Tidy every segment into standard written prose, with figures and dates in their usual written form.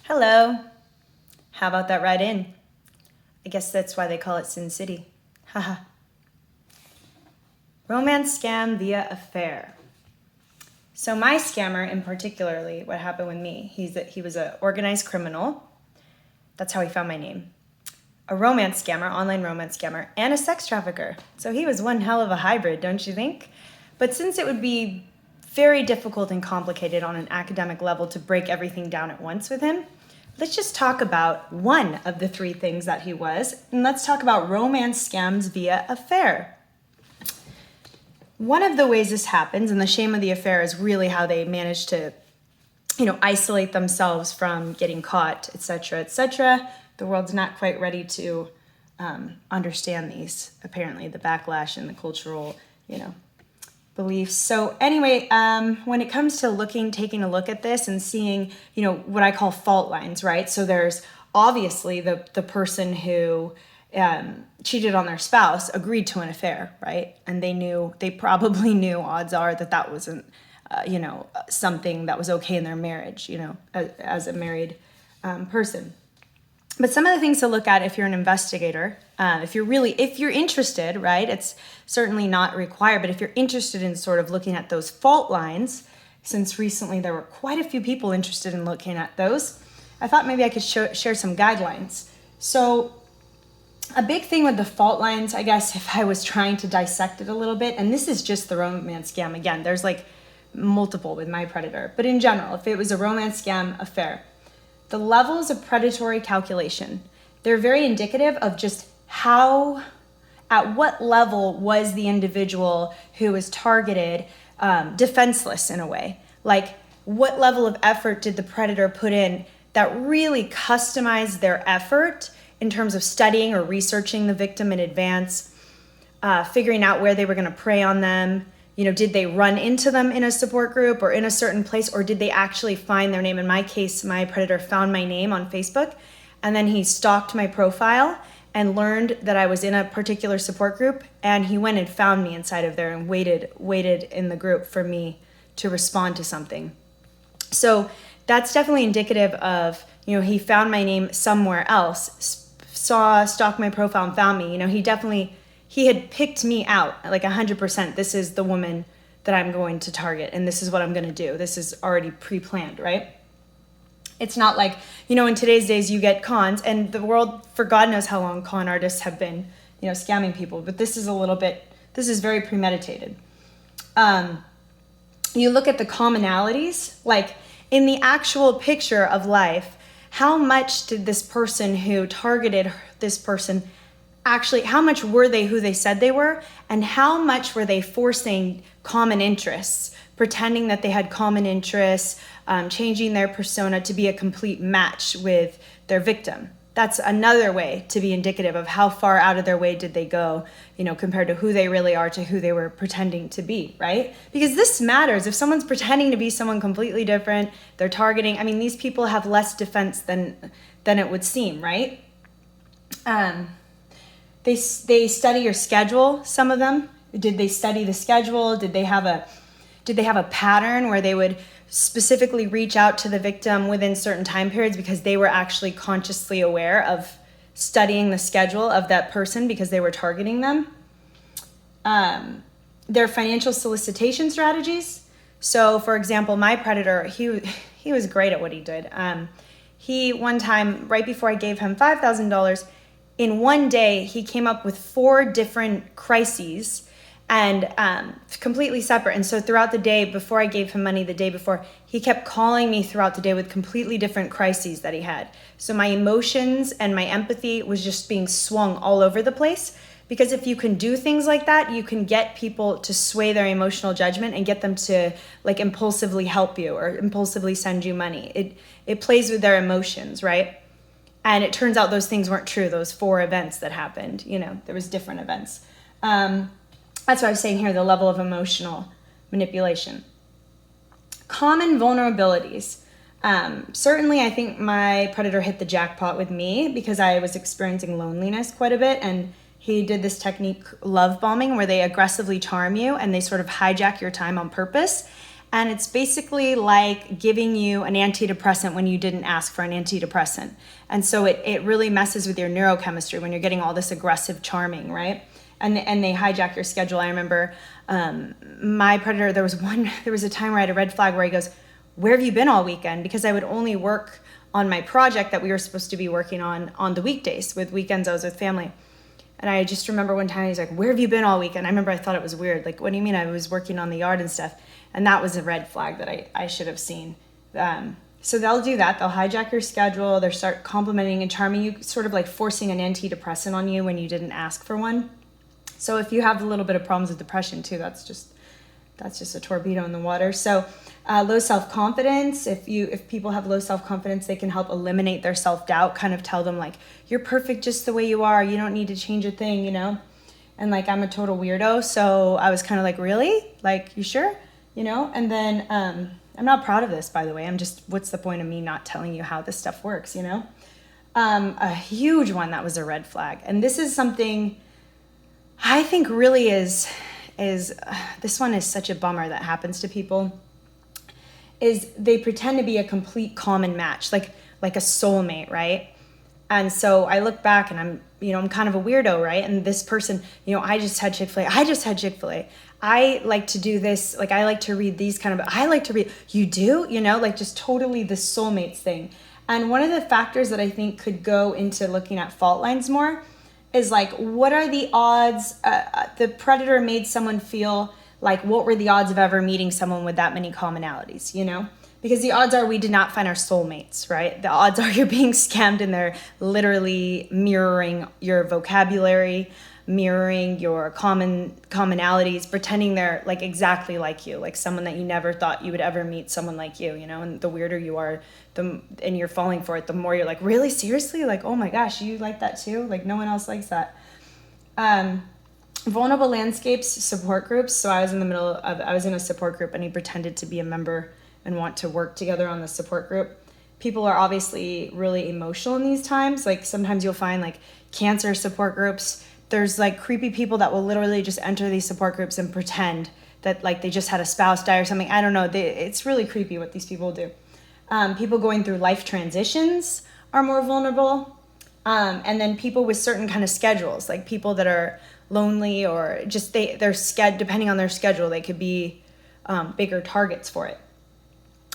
Hello. How about that ride in? I guess that's why they call it Sin City. Haha. Romance scam via affair. So my scammer in particularly, what happened with me, he was an organized criminal. That's how he found my name. A romance scammer, online romance scammer, and a sex trafficker. So he was one hell of a hybrid, don't you think? But since it would be very difficult and complicated on an academic level to break everything down at once with him, let's just talk about one of the three things that he was, and let's talk about romance scams via affair. One of the ways this happens, and the shame of the affair is really how they manage to, isolate themselves from getting caught, etc., etc. The world's not quite ready to understand these, apparently, the backlash and the cultural, beliefs. So anyway, when it comes to taking a look at this and seeing, what I call fault lines, right? So there's obviously the person who cheated on their spouse agreed to an affair, right? And they probably knew, odds are, that wasn't, something that was okay in their marriage, as a married person. But some of the things to look at if you're an investigator, if you're interested, right? It's certainly not required, but if you're interested in sort of looking at those fault lines, since recently there were quite a few people interested in looking at those, I thought maybe I could share some guidelines. So a big thing with the fault lines, I guess, if I was trying to dissect it a little bit, and this is just the romance scam, again, there's like multiple with my predator, but in general, if it was a romance scam affair, the levels of predatory calculation, they're very indicative of just at what level was the individual who was targeted defenseless in a way. Like, what level of effort did the predator put in that really customized their effort in terms of studying or researching the victim in advance, figuring out where they were going to prey on them. Did they run into them in a support group or in a certain place, or did they actually find their name? In my case, my predator found my name on Facebook, and then he stalked my profile and learned that I was in a particular support group, and he went and found me inside of there and waited in the group for me to respond to something. So that's definitely indicative of, he found my name somewhere else, stalked my profile and found me. He had picked me out like 100%. This is the woman that I'm going to target, and this is what I'm going to do. This is already pre-planned, right? It's not like, in today's days you get cons, and the world, for God knows how long, con artists have been, scamming people. But this is very premeditated. You look at the commonalities, like in the actual picture of life, how much did this person who targeted this person actually, how much were they who they said they were, and how much were they forcing common interests, pretending that they had common interests, changing their persona to be a complete match with their victim. That's another way to be indicative of how far out of their way did they go, compared to who they really are to who they were pretending to be, right? Because this matters. If someone's pretending to be someone completely different, they're targeting, these people have less defense than it would seem, right? They study your schedule, some of them. Did they study the schedule? Did they have a pattern where they would specifically reach out to the victim within certain time periods because they were actually consciously aware of studying the schedule of that person because they were targeting them? Their financial solicitation strategies. So, for example, my predator, he was great at what he did. He, one time, right before I gave him $5,000, in one day, he came up with 4 different crises and completely separate. And so throughout the day, before I gave him money the day before, he kept calling me throughout the day with completely different crises that he had. So my emotions and my empathy was just being swung all over the place. Because if you can do things like that, you can get people to sway their emotional judgment and get them to impulsively help you or impulsively send you money. It plays with their emotions, right? And it turns out those things weren't true, those 4 events that happened. There was different events. That's what I was saying here, the level of emotional manipulation. Common vulnerabilities. Certainly, I think my predator hit the jackpot with me because I was experiencing loneliness quite a bit. And he did this technique, love bombing, where they aggressively charm you and they sort of hijack your time on purpose. And it's basically like giving you an antidepressant when you didn't ask for an antidepressant. And so it really messes with your neurochemistry when you're getting all this aggressive charming, right? And they hijack your schedule. I remember my predator, there was a time where I had a red flag where he goes, "Where have you been all weekend?" Because I would only work on my project that we were supposed to be working on the weekdays. With weekends, I was with family. And I just remember one time he's like, "Where have you been all weekend?" I remember I thought it was weird. Like, what do you mean? I was working on the yard and stuff. And that was a red flag that I should have seen. So they'll do that. They'll hijack your schedule. They'll start complimenting and charming you, sort of like forcing an antidepressant on you when you didn't ask for one. So if you have a little bit of problems with depression too, that's just a torpedo in the water. So low self-confidence, if people have low self-confidence, they can help eliminate their self-doubt, kind of tell them like, you're perfect just the way you are. You don't need to change a thing, you know? And like, I'm a total weirdo. So I was kind of like, really? Like, you sure? You know? And then I'm not proud of this, by the way. I'm just, what's the point of me not telling you how this stuff works, you know? A huge one that was a red flag. And this is something I think really is this one is such a bummer that happens to people, is they pretend to be a complete common match, like a soulmate, right? And so I look back and I'm kind of a weirdo, right? And this person, I just had Chick-fil-A. I like to do this, like I like to read these kind of, I like to read, you do, like just totally the soulmates thing. And one of the factors that I think could go into looking at fault lines more is like, what are the odds? The predator made someone feel like, what were the odds of ever meeting someone with that many commonalities, Because the odds are we did not find our soulmates, right? The odds are you're being scammed and they're literally mirroring your vocabulary, mirroring your commonalities, pretending they're like exactly like you, like someone that you never thought you would ever meet someone like you, And the weirder you are, and you're falling for it, the more you're like, really, seriously? Like, oh my gosh, you like that too? Like no one else likes that. Vulnerable landscapes, support groups. So I was in a support group and he pretended to be a member and want to work together on the support group. People are obviously really emotional in these times. Like sometimes you'll find like cancer support groups. There's like creepy people that will literally just enter these support groups and pretend that like they just had a spouse die or something. I don't know. It's really creepy what these people do. People going through life transitions are more vulnerable. And then people with certain kind of schedules, like people that are lonely or just depending on their schedule, they could be bigger targets for it.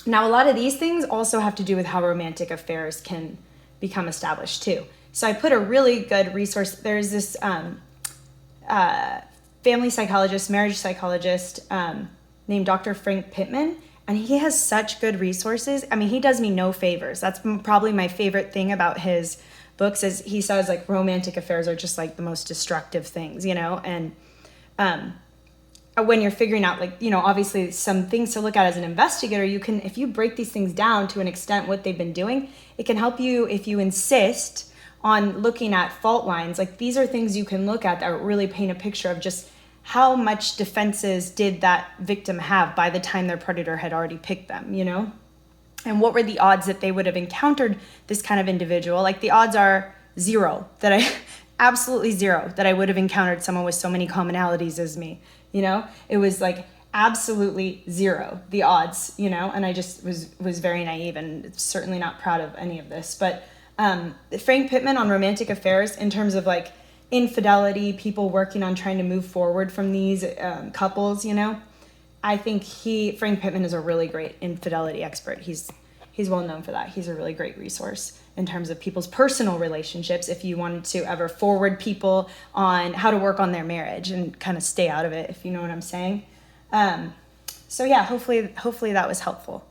Now, a lot of these things also have to do with how romantic affairs can become established too. So I put a really good resource. There's this family psychologist, marriage psychologist named Dr. Frank Pittman, and he has such good resources. I mean, he does me no favors. That's probably my favorite thing about his books is he says like romantic affairs are just like the most destructive things, and when you're figuring out like, obviously some things to look at as an investigator, you can, if you break these things down to an extent what they've been doing, it can help you if you insist on looking at fault lines. Like these are things you can look at that really paint a picture of just how much defenses did that victim have by the time their predator had already picked them, And what were the odds that they would have encountered this kind of individual? Like the odds are absolutely zero that I would have encountered someone with so many commonalities as me, It was like absolutely zero, the odds, and I just was very naive and certainly not proud of any of this. But Frank Pittman on romantic affairs in terms of like infidelity, people working on trying to move forward from these couples, I think Frank Pittman is a really great infidelity expert. He's well known for that. He's a really great resource in terms of people's personal relationships if you wanted to ever forward people on how to work on their marriage and kind of stay out of it, if you know what I'm saying. So yeah, hopefully that was helpful.